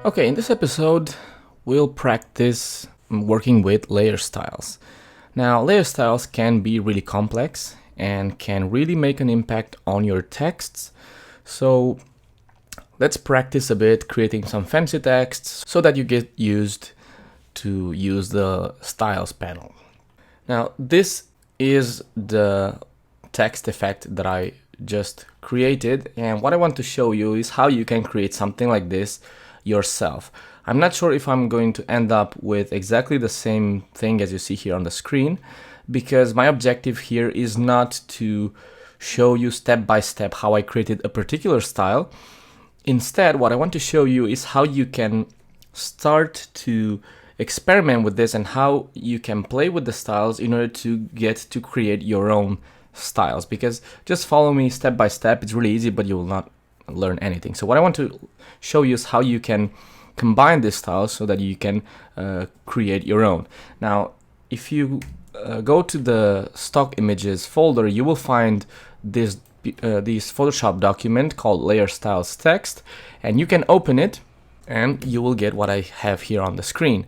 Okay, in this episode, we'll practice working with layer styles. Now, layer styles can be really complex and can really make an impact on your texts. So let's practice a bit creating some fancy texts so that you get used to use the styles panel. Now, this is the text effect that I just created, and what I want to show you is how you can create something like this yourself. I'm not sure if I'm going to end up with exactly the same thing as you see here on the screen, because my objective here is not to show you step by step how I created a particular style. Instead, what I want to show you is how you can start to experiment with this and how you can play with the styles in order to get to create your own styles. Because just follow me step by step, it's really easy, but you will not learn anything. So what I want to show you is how you can combine these styles so that you can create your own. Now, if you go to the stock images folder, you will find this Photoshop document called layer styles text, and you can open it and you will get what I have here on the screen.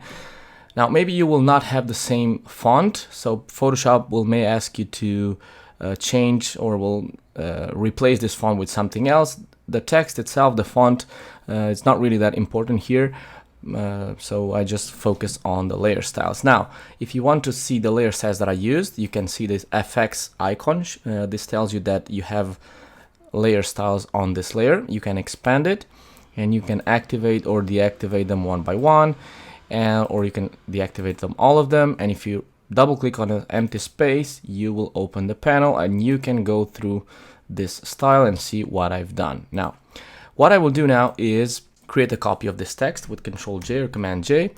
Now, maybe you will not have the same font, so Photoshop may ask you to change or will replace this font with something else. The text itself, the font, it's not really that important here, so I just focus on the layer styles. Now, if you want to see the layer styles that I used, you can see this FX icon. This tells you that you have layer styles on this layer. You can expand it, and you can activate or deactivate them one by one, or you can deactivate them all of them. And if you double click on an empty space, you will open the panel and you can go through this style and see what I've done. Now, what I will do now is create a copy of this text with Control J or Command J,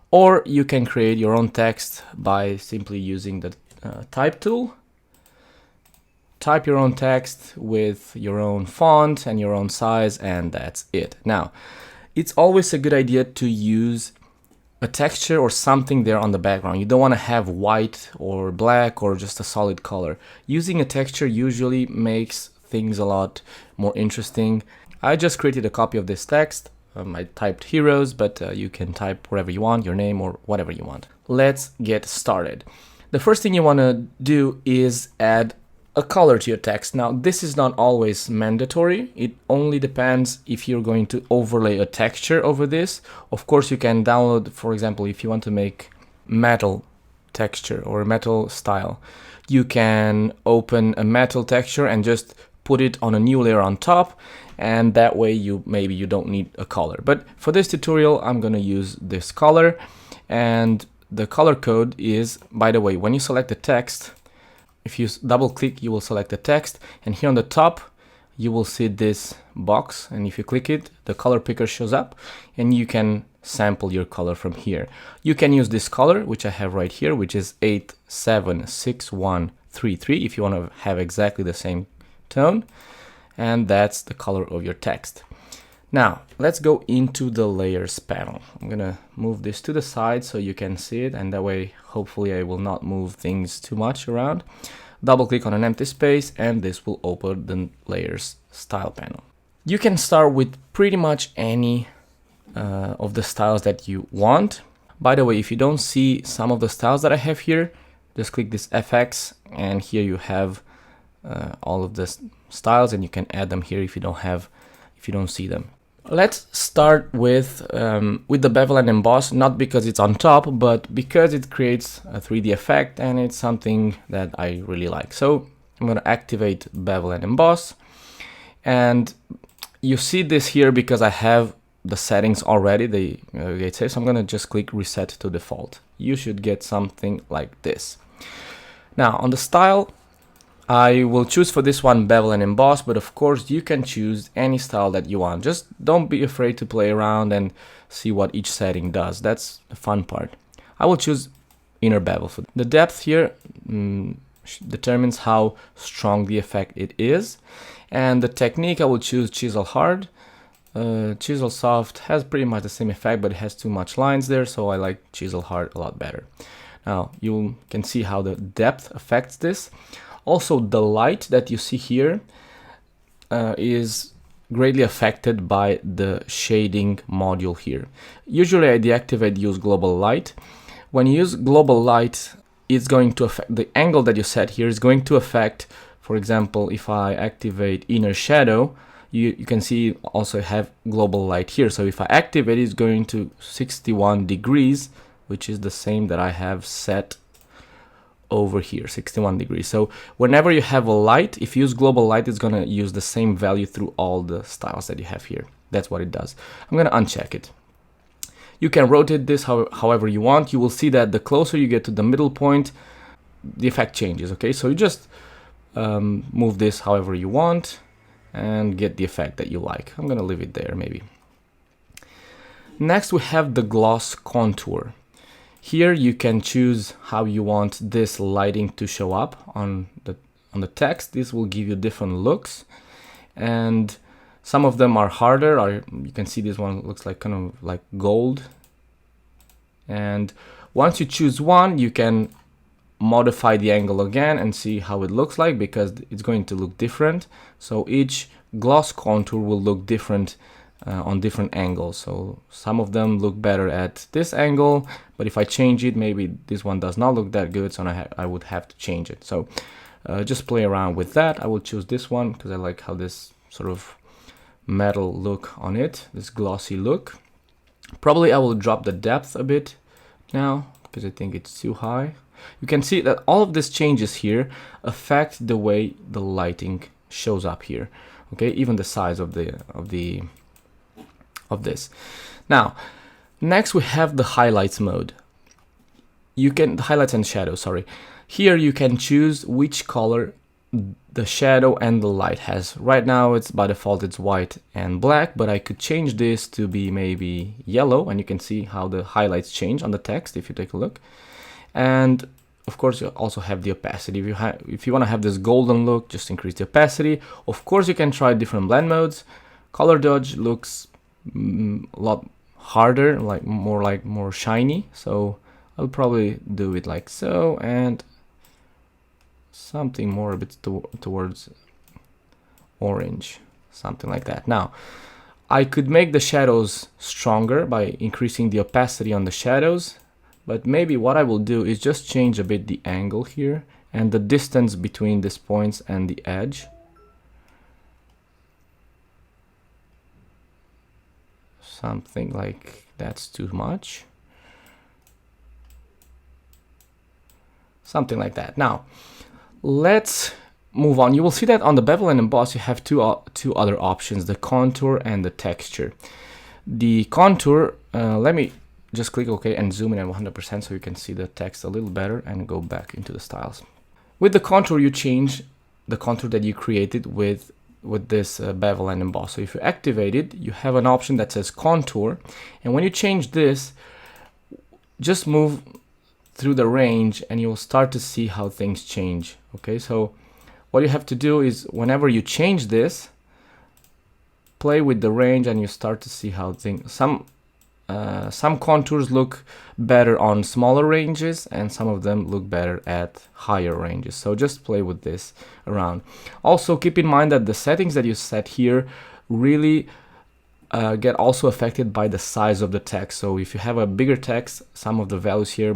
or you can create your own text by simply using the type tool. Type your own text with your own font and your own size, and that's it. Now, it's always a good idea to use a texture or something there on the background. You don't want to have white or black or just a solid color. Using a texture usually makes things a lot more interesting. I just created a copy of this text. I typed heroes, but you can type whatever you want, your name or whatever you want. Let's get started. The first thing you want to do is add a color to your text. Now, this is not always mandatory. It only depends if you're going to overlay a texture over this. Of course, you can download, for example, if you want to make metal texture or metal style, you can open a metal texture and just put it on a new layer on top, and that way maybe you don't need a color. But for this tutorial, I'm going to use this color, and the color code is, by the way, when you select the text, if you double click, you will select the text, and here on the top, you will see this box, and if you click it, the color picker shows up, and you can sample your color from here. You can use this color, which I have right here, which is 876133, if you want to have exactly the same tone, and that's the color of your text. Now, let's go into the layers panel. I'm gonna move this to the side so you can see it, and that way, hopefully I will not move things too much around. Double click on an empty space, and this will open the layers style panel. You can start with pretty much any of the styles that you want. By the way, if you don't see some of the styles that I have here, just click this FX, and here you have all of the styles, and you can add them here if you don't see them. Let's start with the bevel and emboss, not because it's on top, but because it creates a 3D effect, and it's something that I really like. So I'm going to activate bevel and emboss, and you see this here because I have the settings already. So I'm going to just click reset to default. You should get something like this. Now on the style, I will choose for this one bevel and emboss, but of course you can choose any style that you want. Just don't be afraid to play around and see what each setting does. That's the fun part. I will choose inner bevel. The depth here determines how strong the effect it is, and the technique I will choose chisel hard. Chisel soft has pretty much the same effect, but it has too much lines there, so I like chisel hard a lot better. Now you can see how the depth affects this. Also, the light that you see here is greatly affected by the shading module here. Usually I deactivate use global light. When you use global light, it's going to affect the angle that you set here is going to affect, for example, if I activate inner shadow, you can see also have global light here. So if I activate, it's going to 61 degrees, which is the same that I have set over here, 61 degrees. So whenever you have a light, if you use global light, it's going to use the same value through all the styles that you have here. That's what it does. I'm going to uncheck it. You can rotate this however you want. You will see that the closer you get to the middle point, the effect changes. Okay, so you just move this however you want and get the effect that you like. I'm going to leave it there maybe. Next we have the gloss contour. Here you can choose how you want this lighting to show up on the text. This will give you different looks, and some of them are harder. You can see this one looks like kind of like gold. And once you choose one, you can modify the angle again and see how it looks like, because it's going to look different. So each gloss contour will look different on different angles. So some of them look better at this angle, but if I change it, maybe this one does not look that good, so I would have to change it. So just play around with that. I will choose this one because I like how this sort of metal look on it, this glossy look. Probably I will drop the depth a bit now because I think it's too high. You can see that all of these changes here affect the way the lighting shows up here. Okay, even the size of this. Now, next we have the highlights mode. The highlights and shadows, sorry. Here you can choose which color the shadow and the light has. Right now it's by default it's white and black, but I could change this to be maybe yellow, and you can see how the highlights change on the text if you take a look. And of course you also have the opacity. If you want to have this golden look, just increase the opacity. Of course you can try different blend modes. Color dodge looks a lot harder, more shiny, so I'll probably do it like so, and something more a bit towards orange, something like that. Now I could make the shadows stronger by increasing the opacity on the shadows, but maybe what I will do is just change a bit the angle here and the distance between these points and the edge. Something like that's too much. Something like that. Now let's move on. You will see that on the bevel and emboss you have two other options, the contour and the texture. The contour, let me just click OK and zoom in at 100% so you can see the text a little better, and go back into the styles. With the contour you change the contour that you created with this bevel and emboss. So if you activate it, you have an option that says contour, and when you change this, just move through the range and you'll start to see how things change. Okay, so what you have to do is whenever you change this, play with the range and you start to see how things, some contours look better on smaller ranges and some of them look better at higher ranges. So just play with this around. Also keep in mind that the settings that you set here really get also affected by the size of the text. So if you have a bigger text, some of the values here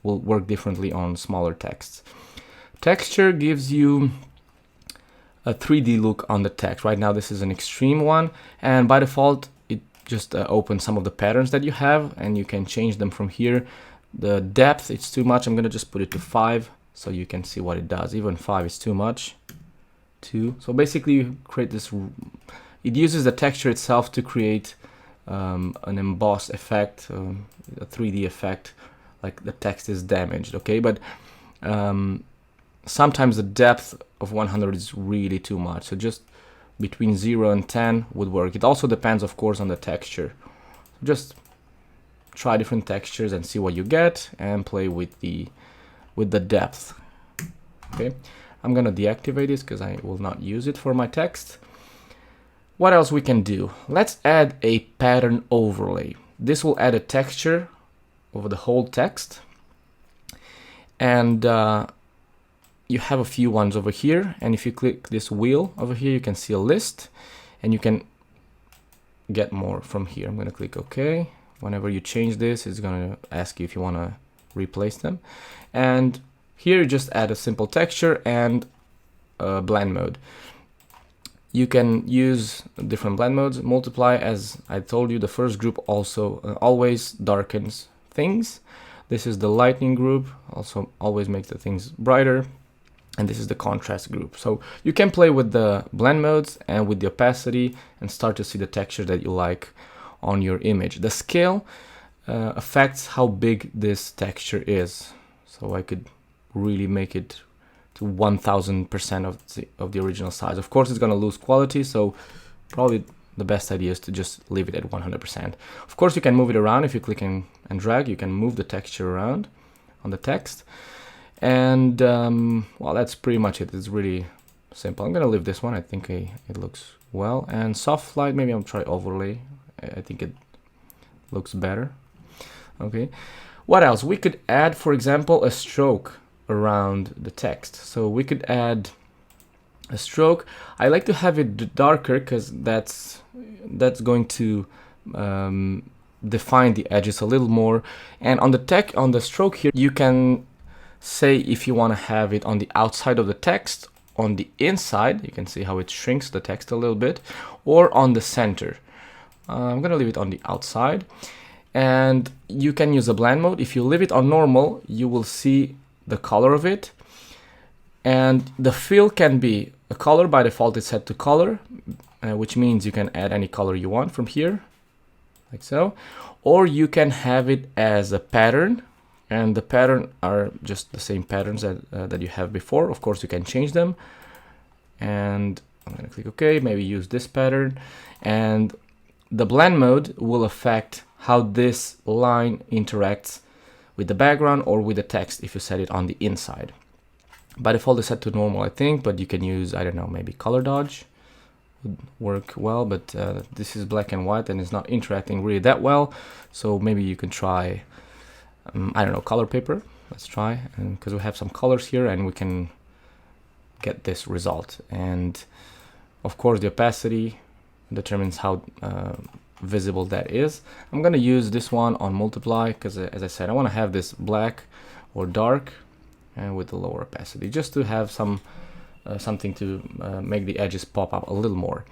will work differently on smaller texts. Texture gives you a 3D look on the text. Right now this is an extreme one, and by default it just opens some of the patterns that you have, and you can change them from here. The depth, it's too much. I'm gonna just put it to 5 so you can see what it does. Even 5 is too much. 2. So basically you create this, it uses the texture itself to create an emboss effect, a 3D effect, like the text is damaged. Okay, but sometimes the depth of 100 is really too much, so just between 0 and 10 would work. It also depends of course on the texture. Just try different textures and see what you get, and play with the depth. Okay, I'm gonna deactivate this because I will not use it for my text. What else we can do? Let's add a pattern overlay. This will add a texture over the whole text, and you have a few ones over here, and if you click this wheel over here you can see a list. and you can get more from here. I'm gonna click OK. Whenever you change this, it's gonna ask you if you want to replace them. And here you just add a simple texture and blend mode. You can use different blend modes. Multiply, as I told you, the first group also always darkens things. This is the lightning group, also always makes the things brighter. And this is the contrast group. So you can play with the blend modes and with the opacity and start to see the texture that you like on your image. The scale affects how big this texture is. So I could really make it to 1000% of the original size. Of course, it's going to lose quality, so probably the best idea is to just leave it at 100%. Of course, you can move it around. If you click and drag, you can move the texture around on the text. And well, that's pretty much it. It's really simple. I'm gonna leave this one. I think it looks well. And soft light, maybe I'll try overlay. I think it looks better. Okay, what else? We could add, for example, a stroke around the text. So we could add a stroke. I like to have it darker because that's going to define the edges a little more. And on the stroke here, you can say if you want to have it on the outside of the text, on the inside, you can see how it shrinks the text a little bit, or on the center. I'm gonna leave it on the outside. And you can use a blend mode. If you leave it on normal, you will see the color of it. And the fill can be a color. By default it's set to color, which means you can add any color you want from here, like so. Or you can have it as a pattern. And the pattern are just the same patterns that you have before. Of course, you can change them. And I'm gonna click OK, maybe use this pattern. And the blend mode will affect how this line interacts with the background or with the text if you set it on the inside. By default, it's set to normal, I think, but you can use, I don't know, maybe color dodge would work well, but this is black and white and it's not interacting really that well. So maybe you can try I don't know, color paper. Let's try, because we have some colors here and we can get this result. And of course the opacity determines how visible that is. I'm gonna use this one on multiply because as I said, I want to have this black or dark and with the lower opacity, just to have some something to make the edges pop up a little more.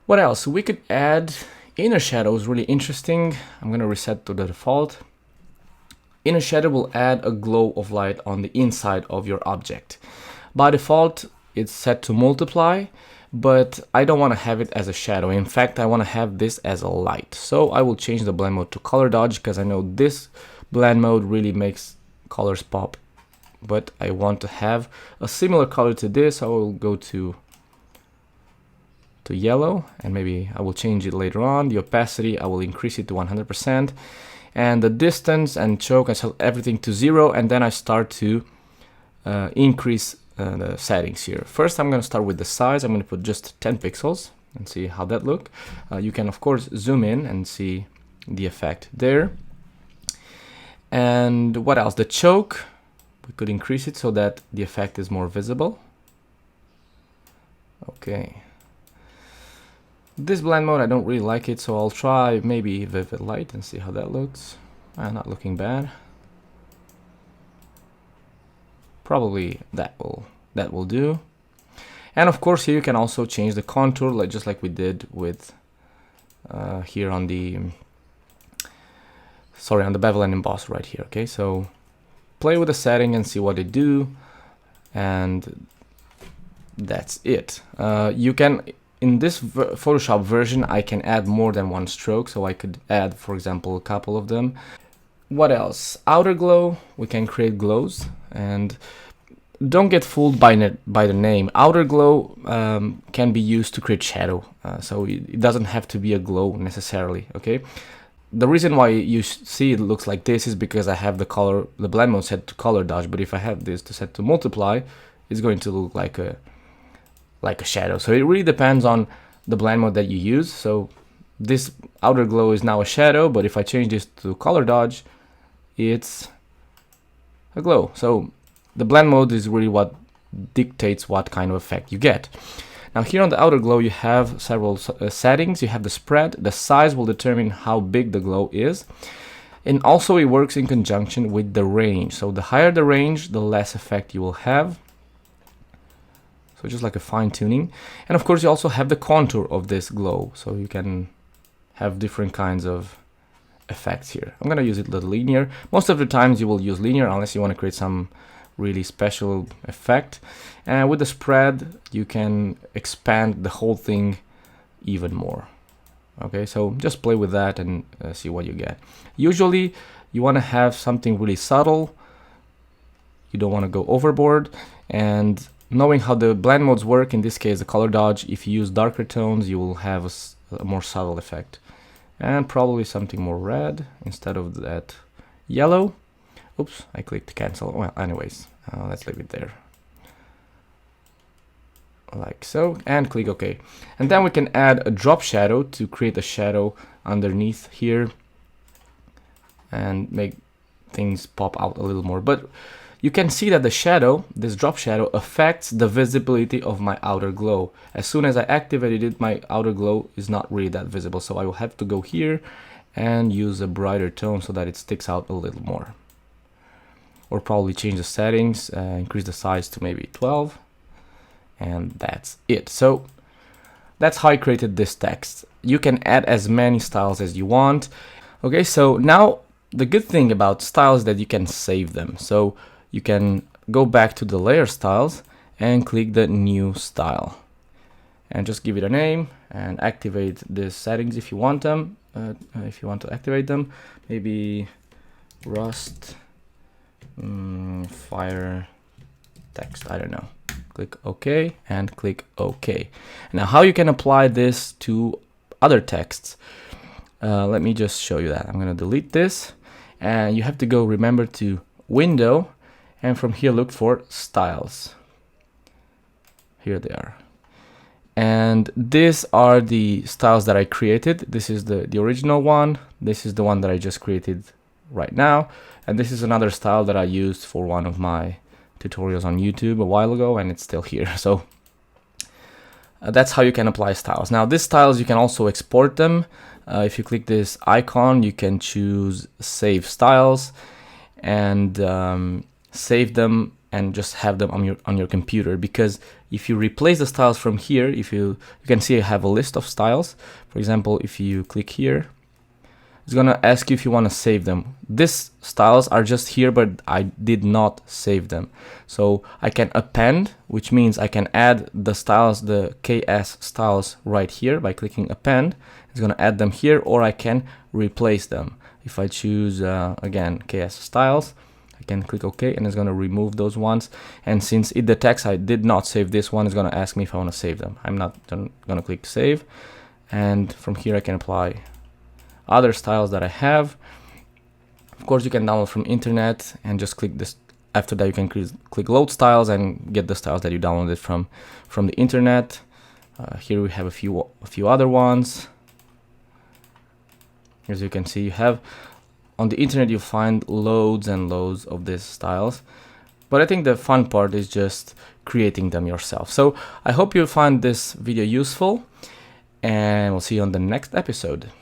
What else? We could add inner shadows, really interesting. I'm gonna reset to the default. Inner shadow will add a glow of light on the inside of your object. By default, it's set to multiply, but I don't want to have it as a shadow. In fact, I want to have this as a light. So I will change the blend mode to color dodge because I know this blend mode really makes colors pop. But I want to have a similar color to this. I will go to yellow and maybe I will change it later on. The opacity, I will increase it to 100%. And the distance and choke, I set everything to 0, and then I start to increase the settings here. First, I'm going to start with the size. I'm going to put just 10 pixels and see how that look. You can, of course, zoom in and see the effect there. And what else? The choke, we could increase it so that the effect is more visible. Okay. This blend mode, I don't really like it, so I'll try maybe vivid light and see how that looks. Not looking bad. Probably that will do. And of course, here you can also change the contour, just like we did with here on the on the bevel and emboss right here. Okay, so play with the setting and see what they do, and that's it. You can. In this Photoshop version, I can add more than one stroke, so I could add, for example, a couple of them. What else? Outer glow, we can create glows, and don't get fooled by the name. Outer glow can be used to create shadow, so it doesn't have to be a glow necessarily, okay? The reason why you see it looks like this is because I have the blend mode set to color dodge, but if I have this set to multiply, it's going to look like a shadow. So it really depends on the blend mode that you use. So this outer glow is now a shadow, but if I change this to color dodge, it's a glow. So the blend mode is really what dictates what kind of effect you get. Now here on the outer glow you have several settings. You have the spread. The size will determine how big the glow is. And also it works in conjunction with the range. So the higher the range, the less effect you will have. So just like a fine tuning. And of course you also have the contour of this glow. So you can have different kinds of effects here. I'm gonna use it a little linear. Most of the times you will use linear unless you want to create some really special effect. And with the spread you can expand the whole thing even more. Okay, so just play with that and see what you get. Usually you want to have something really subtle. You don't want to go overboard. And knowing how the blend modes work, in this case the color dodge, if you use darker tones you will have a more subtle effect. And probably something more red instead of that yellow. Oops, I clicked cancel. Well, anyways, let's leave it there. Like so, and click OK. And then we can add a drop shadow to create a shadow underneath here and make things pop out a little more. But you can see that the shadow, this drop shadow, affects the visibility of my outer glow. As soon as I activated it, my outer glow is not really that visible. So I will have to go here and use a brighter tone so that it sticks out a little more. Or probably change the settings, increase the size to maybe 12. And that's it. So that's how I created this text. You can add as many styles as you want. Okay, so now the good thing about styles is that you can save them. So you can go back to the layer styles and click the new style and just give it a name and activate the settings if you want them. If you want to activate them, maybe Rust Fire text, I don't know. Click OK and click OK. Now how you can apply this to other texts. Let me just show you that. I'm going to delete this and you have to go, remember, to Window, and from here look for styles. Here they are. And these are the styles that I created. This is the original one. This is the one that I just created right now. And this is another style that I used for one of my tutorials on YouTube a while ago, and it's still here. So that's how you can apply styles. Now these styles, you can also export them. If you click this icon, you can choose save styles and save them and just have them on your computer. Because if you replace the styles from here, if you can see I have a list of styles. For example, if you click here, it's gonna ask you if you want to save them. These styles are just here, but I did not save them. So I can append, which means I can add the styles, the KS styles right here by clicking append. It's gonna add them here, or I can replace them. If I choose again KS styles, I can click OK, and it's gonna remove those ones. And since it detects I did not save this one, it's gonna ask me if I want to save them. I'm not gonna click save, and from here I can apply other styles that I have. Of course, you can download from internet and just click this. After that, you can click load styles and get the styles that you downloaded from the internet. Here we have a few other ones. As you can see, you have on the internet you'll find loads and loads of these styles. But I think the fun part is just creating them yourself. So I hope you find this video useful, and we'll see you on the next episode.